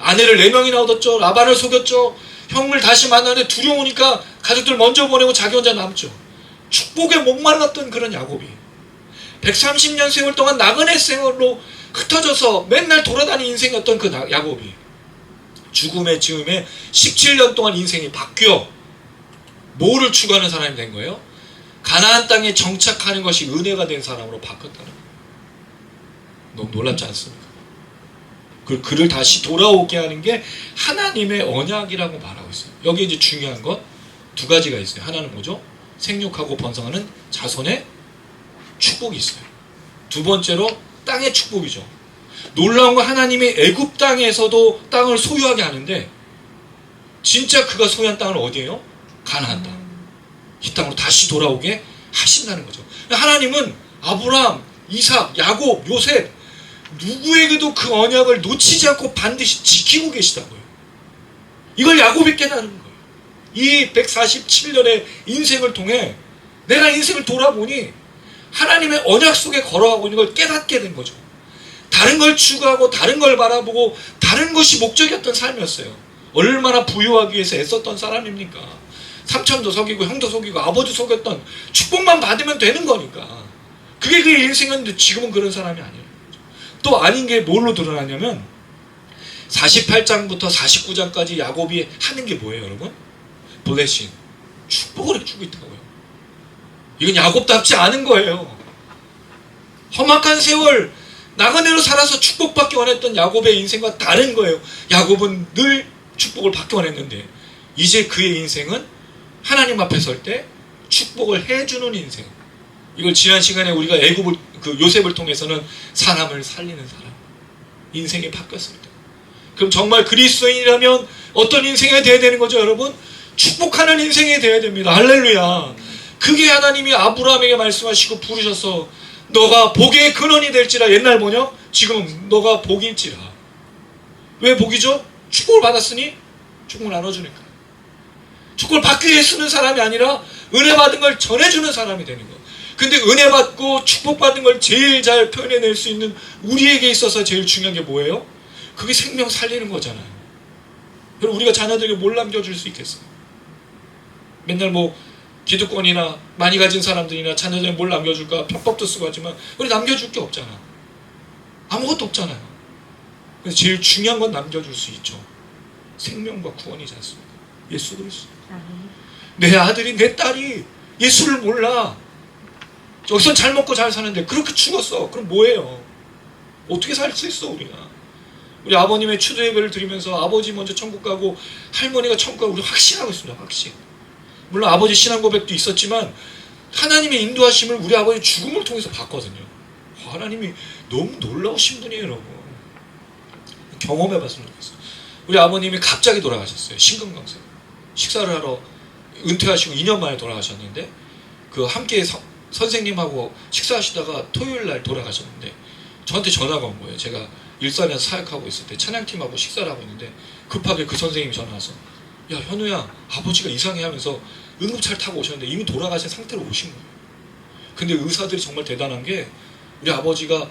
아내를 4명이나 얻었죠. 라반을 속였죠. 형을 다시 만나는데 두려우니까 가족들 먼저 보내고 자기 혼자 남죠. 축복에 목말랐던 그런 야곱이 130년 세월 동안 나그네 생활로 흩어져서 맨날 돌아다니는 인생이었던 그 야곱이 죽음의 즈음에 17년 동안 인생이 바뀌어 뭐를 추구하는 사람이 된 거예요? 가나안 땅에 정착하는 것이 은혜가 된 사람으로 바뀌었다는 거예요. 너무 놀랍지 않습니까? 그를 다시 돌아오게 하는 게 하나님의 언약이라고 말하고 있어요. 여기 이제 중요한 건 두 가지가 있어요. 하나는 뭐죠? 생육하고 번성하는 자손의 축복이 있어요. 두 번째로 땅의 축복이죠. 놀라운 건 하나님이 애굽 땅에서도 땅을 소유하게 하는데 진짜 그가 소유한 땅은 어디예요? 가나안 땅. 이 땅으로 다시 돌아오게 하신다는 거죠. 하나님은 아브라함, 이삭, 야곱, 요셉 누구에게도 그 언약을 놓치지 않고 반드시 지키고 계시다고요. 이걸 야곱이 깨달은 거예요. 이 147년의 인생을 통해 내가 인생을 돌아보니 하나님의 언약 속에 걸어가고 있는 걸 깨닫게 된 거죠. 다른 걸 추구하고 다른 걸 바라보고 다른 것이 목적이었던 삶이었어요. 얼마나 부유하기 위해서 애썼던 사람입니까? 삼촌도 속이고 형도 속이고 아버지 속였던 축복만 받으면 되는 거니까. 그게 그 인생이었는데 지금은 그런 사람이 아니에요. 또 아닌 게 뭘로 드러나냐면 48장부터 49장까지 야곱이 하는 게 뭐예요, 여러분? 블레싱, 축복을 해주고 있다고요. 이건 야곱답지 않은 거예요. 험악한 세월 나그네로 살아서 축복받기 원했던 야곱의 인생과 다른 거예요. 야곱은 늘 축복을 받기 원했는데 이제 그의 인생은 하나님 앞에 설 때 축복을 해주는 인생. 이걸 지난 시간에 우리가 애굽을 요셉을 통해서는 사람을 살리는 사람, 인생이 바뀌었습니다. 그럼 정말 그리스도인이라면 어떤 인생이 돼야 되는 거죠, 여러분? 축복하는 인생이 돼야 됩니다. 할렐루야. 그게 하나님이 아브라함에게 말씀하시고 부르셔서 너가 복의 근원이 될지라. 옛날 뭐냐? 지금 너가 복일지라. 왜 복이죠? 축복을 받았으니 축복을 나눠주니까. 축복을 받기 위해 쓰는 사람이 아니라 은혜 받은 걸 전해주는 사람이 되는 거예요. 근데 은혜 받고 축복받은 걸 제일 잘 표현해낼 수 있는 우리에게 있어서 제일 중요한 게 뭐예요? 그게 생명 살리는 거잖아요. 그럼 우리가 자녀들에게 뭘 남겨줄 수 있겠어요? 맨날 뭐 기득권이나 많이 가진 사람들이나 자녀들에게 뭘 남겨줄까 편법도 쓰고 하지만 우리 남겨줄 게 없잖아. 아무것도 없잖아요. 그래서 제일 중요한 건 남겨줄 수 있죠. 생명과 구원이지 않습니까? 예수 그리스도. 내 아들이 내 딸이 예수를 몰라. 여기선 잘 먹고 잘 사는데 그렇게 죽었어. 그럼 뭐예요? 어떻게 살 수 있어 우리가? 우리 아버님의 추도 예배를 드리면서 아버지 먼저 천국 가고 할머니가 천국 가고 우리 확신하고 있습니다. 확신. 물론 아버지 신앙 고백도 있었지만 하나님의 인도하심을 우리 아버지 죽음을 통해서 봤거든요. 하나님이 너무 놀라우신 분이에요, 여러분. 경험해봤으면 좋겠어요. 우리 아버님이 갑자기 돌아가셨어요. 심근경색. 식사를 하러 은퇴하시고 2년 만에 돌아가셨는데 그 함께 선생님하고 식사하시다가 토요일 날 돌아가셨는데 저한테 전화가 온 거예요. 제가 일산에서 사역하고 있을 때 찬양팀하고 식사를 하고 있는데 급하게 그 선생님이 전화 와서 야 현우야 아버지가 이상해 하면서 응급차를 타고 오셨는데 이미 돌아가신 상태로 오신 거예요. 근데 의사들이 정말 대단한 게 우리 아버지가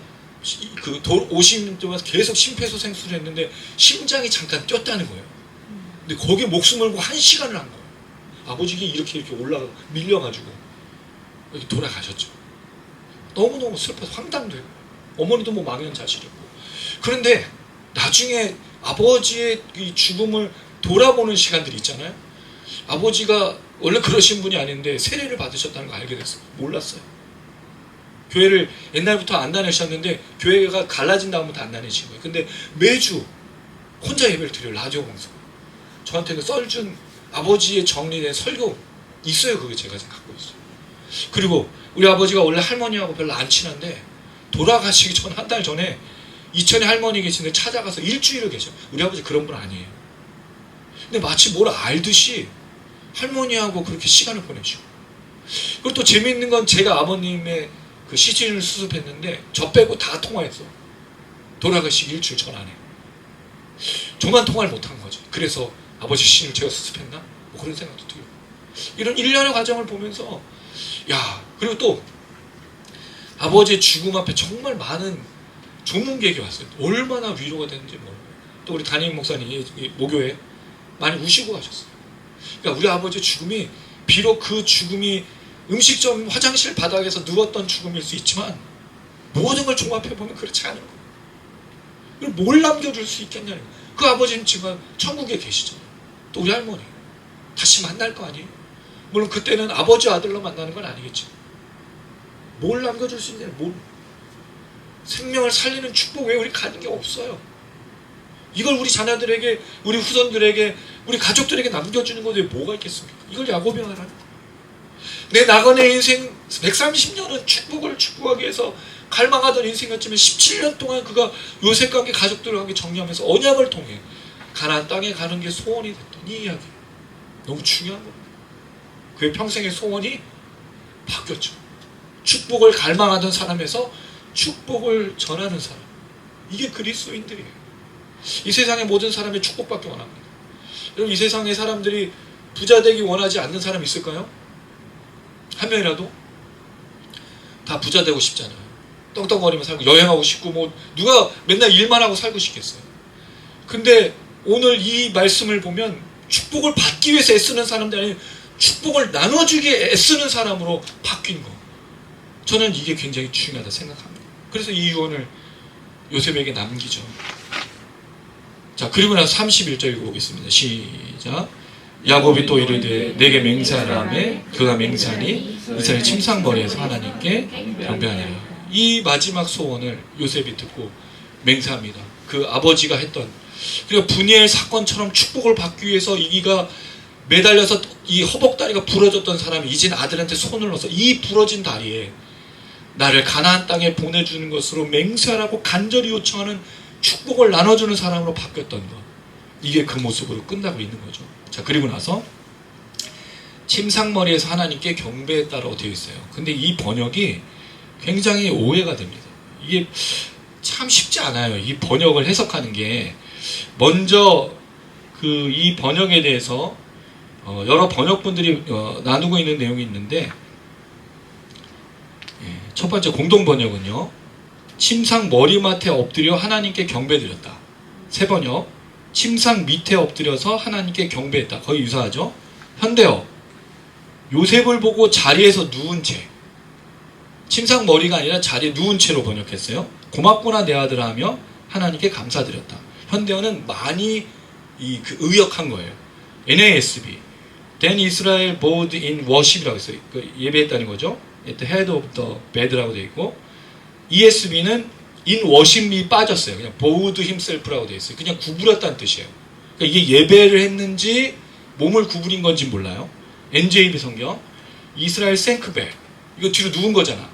오신 동안 계속 심폐소생술을 했는데 심장이 잠깐 뛰었다는 거예요. 근데 거기에 목숨 걸고 1시간을 한 거예요. 아버지가 이렇게 밀려가지고 여기 돌아가셨죠. 너무너무 슬퍼서 황당돼요. 어머니도 뭐 망연자실했고. 그런데 나중에 아버지의 이 죽음을 돌아보는 시간들이 있잖아요. 아버지가 원래 그러신 분이 아닌데 세례를 받으셨다는 거 알게 됐어요. 몰랐어요. 교회를 옛날부터 안 다니셨는데 교회가 갈라진 다음부터 안 다니신 거예요. 근데 매주 혼자 예배를 드려요. 라디오 방송. 저한테 그 썰준 아버지의 정리된 설교 있어요. 그게 제가 갖고 있어요. 그리고 우리 아버지가 원래 할머니하고 별로 안 친한데 돌아가시기 전 한 달 전에 이천에 할머니 계신데 찾아가서 일주일을 계셔. 우리 아버지 그런 분 아니에요. 근데 마치 뭘 알듯이 할머니하고 그렇게 시간을 보내시고. 그리고 또 재미있는 건 제가 아버님의 그 시신을 수습했는데 저 빼고 다 통화했어. 돌아가시기 일주일 전 안에. 저만 통화를 못한 거죠. 그래서 아버지 시신을 제가 수습했나? 뭐 그런 생각도 들고. 이런 일련의 과정을 보면서 그리고 또 아버지의 죽음 앞에 정말 많은 조문객이 왔어요. 얼마나 위로가 됐는지 모르고. 또 우리 담임 목사님이 모교에 많이 우시고 가셨어요. 그러니까 우리 아버지의 죽음이 비록 그 죽음이 음식점 화장실 바닥에서 누웠던 죽음일 수 있지만 모든 걸 종합해보면 그렇지 않은 거예요. 그럼 뭘 남겨줄 수 있겠냐는 거예요. 그 아버지는 지금 천국에 계시잖아요. 또 우리 할머니 다시 만날 거 아니에요. 물론 그때는 아버지 아들로 만나는 건 아니겠죠. 뭘 남겨줄 수 있냐. 생명을 살리는 축복 외에 우리 가진 게 없어요. 이걸 우리 자녀들에게, 우리 후손들에게, 우리 가족들에게 남겨주는 것에 뭐가 있겠습니까? 이걸 야곱이 하라는 거예요. 내 나그네 인생 130년은 축복을 축복하기 위해서 갈망하던 인생이었지만 17년 동안 그가 요셉과 함께 가족들과 함께 정리하면서 언약을 통해 가나안 땅에 가는 게 소원이 됐던 이 이야기. 너무 중요한 겁니다. 그의 평생의 소원이 바뀌었죠. 축복을 갈망하던 사람에서 축복을 전하는 사람. 이게 그리스도인들이에요. 이 세상의 모든 사람이 축복받기 원합니다. 여러분, 이 세상의 사람들이 부자 되기 원하지 않는 사람 있을까요? 한 명이라도? 다 부자 되고 싶잖아요. 떵떵거리며 살고 여행하고 싶고 누가 맨날 일만 하고 살고 싶겠어요. 근데 오늘 이 말씀을 보면 축복을 받기 위해서 애쓰는 사람들이 아니라 축복을 나눠주기에 애쓰는 사람으로 바뀐 거. 저는 이게 굉장히 중요하다 생각합니다. 그래서 이 유언을 요셉에게 남기죠. 자, 그리고 나서 31절 읽어보겠습니다. 시작. 야곱이 또 이르되 내게 맹세하라매 그가 맹세하니 이스라엘 침상머리에서 하나님께 경배하니라. 이 마지막 소원을 요셉이 듣고 맹세합니다. 그 아버지가 했던, 그리고 분이엘 사건처럼 축복을 받기 위해서 이가 매달려서 이 허벅다리가 부러졌던 사람이 이젠 아들한테 손을 넣어서 이 부러진 다리에 나를 가나안 땅에 보내주는 것으로 맹세하라고 간절히 요청하는 축복을 나눠주는 사람으로 바뀌었던 것. 이게 그 모습으로 끝나고 있는 거죠. 자, 그리고 나서 침상머리에서 하나님께 경배했다라고 되어 있어요. 근데 이 번역이 굉장히 오해가 됩니다. 이게 참 쉽지 않아요. 이 번역을 해석하는 게. 먼저 이 번역에 대해서 여러 번역분들이 나누고 있는 내용이 있는데, 첫 번째 공동 번역은요, 침상 머리맡에 엎드려 하나님께 경배드렸다. 세 번역, 침상 밑에 엎드려서 하나님께 경배했다. 거의 유사하죠. 현대어, 요셉을 보고 자리에서 누운 채, 침상 머리가 아니라 자리에 누운 채로 번역했어요. 고맙구나 내 아들아 하며 하나님께 감사드렸다. 현대어는 많이 의역한 거예요. NASB, Then Israel bowed in worship이라고 했어요. 예배했다는 거죠. At the head of the bed라고 되어 있고, ESB는 in worship이 빠졌어요. 그냥 bowed himself라고 되어 있어요. 그냥 구부렸다는 뜻이에요. 그러니까 이게 예배를 했는지 몸을 구부린 건지 몰라요. NJB 성경, 이스라엘 생크백, 이거 뒤로 누운 거잖아.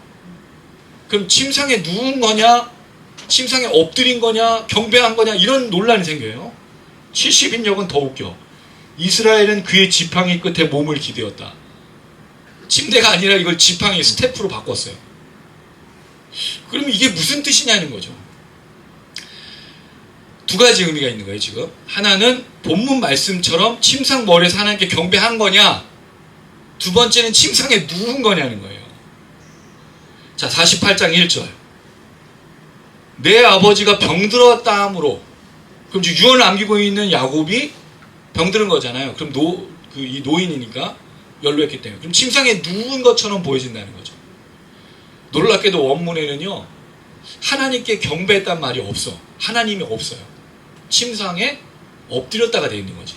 그럼 침상에 누운 거냐, 침상에 엎드린 거냐, 경배한 거냐, 이런 논란이 생겨요. 70인역은 더 웃겨. 이스라엘은 그의 지팡이 끝에 몸을 기대었다. 침대가 아니라 이걸 지팡이 스태프로 바꿨어요. 그럼 이게 무슨 뜻이냐는 거죠. 두 가지 의미가 있는 거예요, 지금. 하나는 본문 말씀처럼 침상 머리에서 하나님께 경배한 거냐, 두 번째는 침상에 누운 거냐는 거예요. 자, 48장 1절. 내 아버지가 병들었다 함으로, 그럼 지금 유언을 남기고 있는 야곱이 병들은 거잖아요. 그럼 이 노인이니까 연로했기 때문에. 그럼 침상에 누운 것처럼 보여진다는 거죠. 놀랍게도 원문에는요, 하나님께 경배했단 말이 없어. 하나님이 없어요. 침상에 엎드렸다가 돼 있는 거지.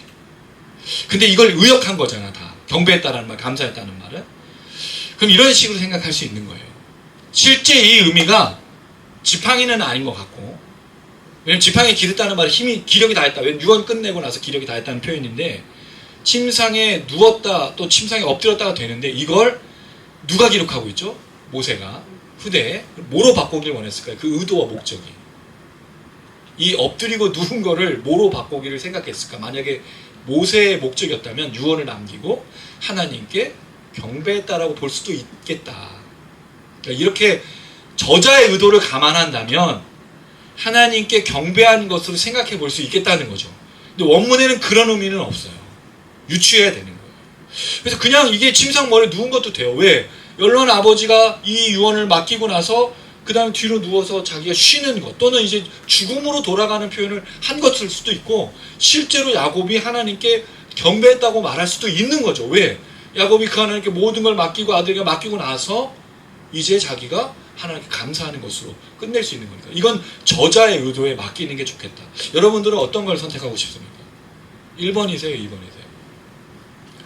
근데 이걸 의역한 거잖아, 다. 경배했다라는 말, 감사했다는 말은. 그럼 이런 식으로 생각할 수 있는 거예요. 실제 이 의미가 지팡이는 아닌 것 같고, 왜냐면 지팡이에 기댔다는 말은 기력이 다했다. 왜냐면 유언 끝내고 나서 기력이 다했다는 표현인데, 침상에 누웠다, 또 침상에 엎드렸다가 되는데, 이걸 누가 기록하고 있죠? 모세가 후대에 뭐로 바꾸길 원했을까요? 그 의도와 목적이. 이 엎드리고 누운 거를 뭐로 바꾸기를 생각했을까? 만약에 모세의 목적이었다면 유언을 남기고 하나님께 경배했다라고 볼 수도 있겠다. 그러니까 이렇게 저자의 의도를 감안한다면 하나님께 경배한 것으로 생각해 볼 수 있겠다는 거죠. 근데 원문에는 그런 의미는 없어요. 유추해야 되는 거예요. 그래서 그냥 이게 침상머리에 누운 것도 돼요. 왜? 연로한 아버지가 이 유언을 맡기고 나서 그 다음 뒤로 누워서 자기가 쉬는 것 또는 이제 죽음으로 돌아가는 표현을 한 것일 수도 있고 실제로 야곱이 하나님께 경배했다고 말할 수도 있는 거죠. 왜? 야곱이 그 하나님께 모든 걸 맡기고 아들에게 맡기고 나서 이제 자기가 하나님께 감사하는 것으로 끝낼 수 있는 거니까. 이건 저자의 의도에 맡기는 게 좋겠다. 여러분들은 어떤 걸 선택하고 싶습니까? 1번이세요? 2번이세요?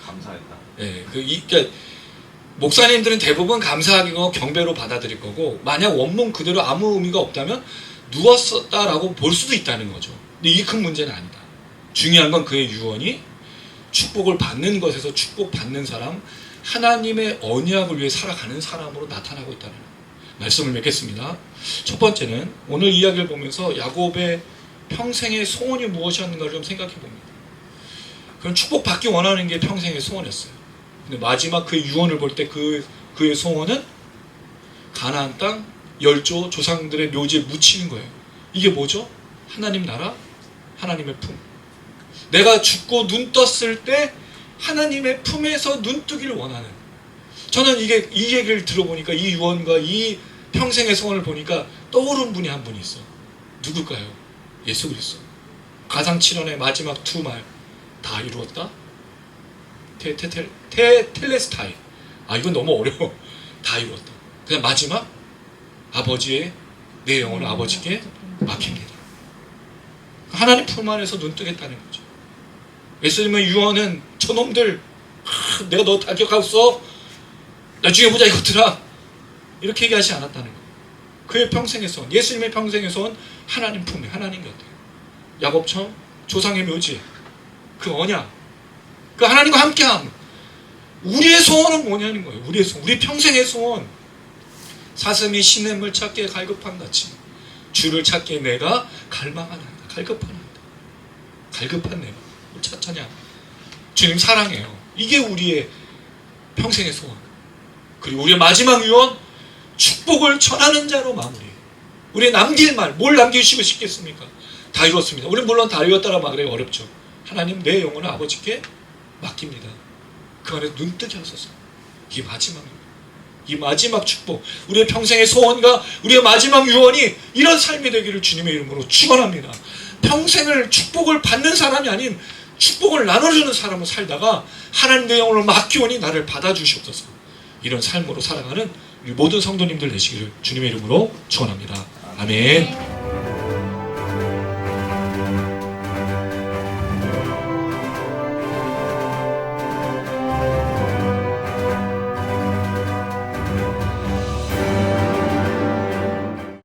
감사했다. 네, 그러니까 목사님들은 대부분 감사하고 경배로 받아들일 거고 만약 원문 그대로 아무 의미가 없다면 누웠었다라고 볼 수도 있다는 거죠. 근데 이게 큰 문제는 아니다. 중요한 건 그의 유언이 축복을 받는 것에서 축복받는 사람, 하나님의 언약을 위해 살아가는 사람으로 나타나고 있다는 말씀을 맺겠습니다. 첫 번째는 오늘 이야기를 보면서 야곱의 평생의 소원이 무엇이었는가를 좀 생각해 봅니다. 그런 축복받기 원하는 게 평생의 소원이었어요. 근데 마지막 그의 유언을 볼 때 그의 소원은 가나안 땅 10조 조상들의 묘지에 묻히는 거예요. 이게 뭐죠? 하나님 나라, 하나님의 품. 내가 죽고 눈 떴을 때 하나님의 품에서 눈 뜨기를 원하는. 저는 이 얘기를 들어보니까 이 유언과 이 평생의 소원을 보니까 떠오른 분이 한 분이 있어. 누굴까요? 예수 그리스도. 가상칠언의 마지막 두 말 다 이루었다. 텔레스타이. 아 이건 너무 어려워. 다 이루었다. 그냥 마지막 아버지의 내 영혼을 아버지께 맡깁니다. 하나님 품 안에서 눈 뜨겠다는 거죠. 예수님의 유언은 저놈들 내가 너 다 기억하고 있어. 나중에 보자 이것들아. 이렇게 얘기하지 않았다는 거예요. 그의 평생의 소원, 예수님의 평생의 소원 하나님 품에 하나님 곁에 야곱처럼 조상의 묘지 그 언약 그 하나님과 함께함. 우리의 소원은 뭐냐는 거예요. 우리의 소원, 우리 평생의 소원. 사슴이 시냇물 찾기에 갈급한 같이 주를 찾기에 내가 갈망하나이다. 갈급하나이다. 갈급한 내가 뭘 찾자냐. 주님 사랑해요. 이게 우리의 평생의 소원. 그리고 우리의 마지막 유언 축복을 전하는 자로 마무리. 우리의 남길 말, 뭘 남기시고 싶겠습니까? 다 이뤘습니다. 우리는 물론 다 이뤘다라 말하기 어렵죠. 하나님 내 영혼을 아버지께 맡깁니다. 그 안에 눈뜨게 하소서. 이 마지막입니다. 이 마지막 축복, 우리의 평생의 소원과 우리의 마지막 유언이 이런 삶이 되기를 주님의 이름으로 축원합니다. 평생을 축복을 받는 사람이 아닌 축복을 나눠주는 사람으로 살다가 하나님 내 영혼을 맡기오니 나를 받아주시옵소서. 이런 삶으로 살아가는 우리 모든 성도님들 되시기를 주님의 이름으로 축원합니다. 아멘.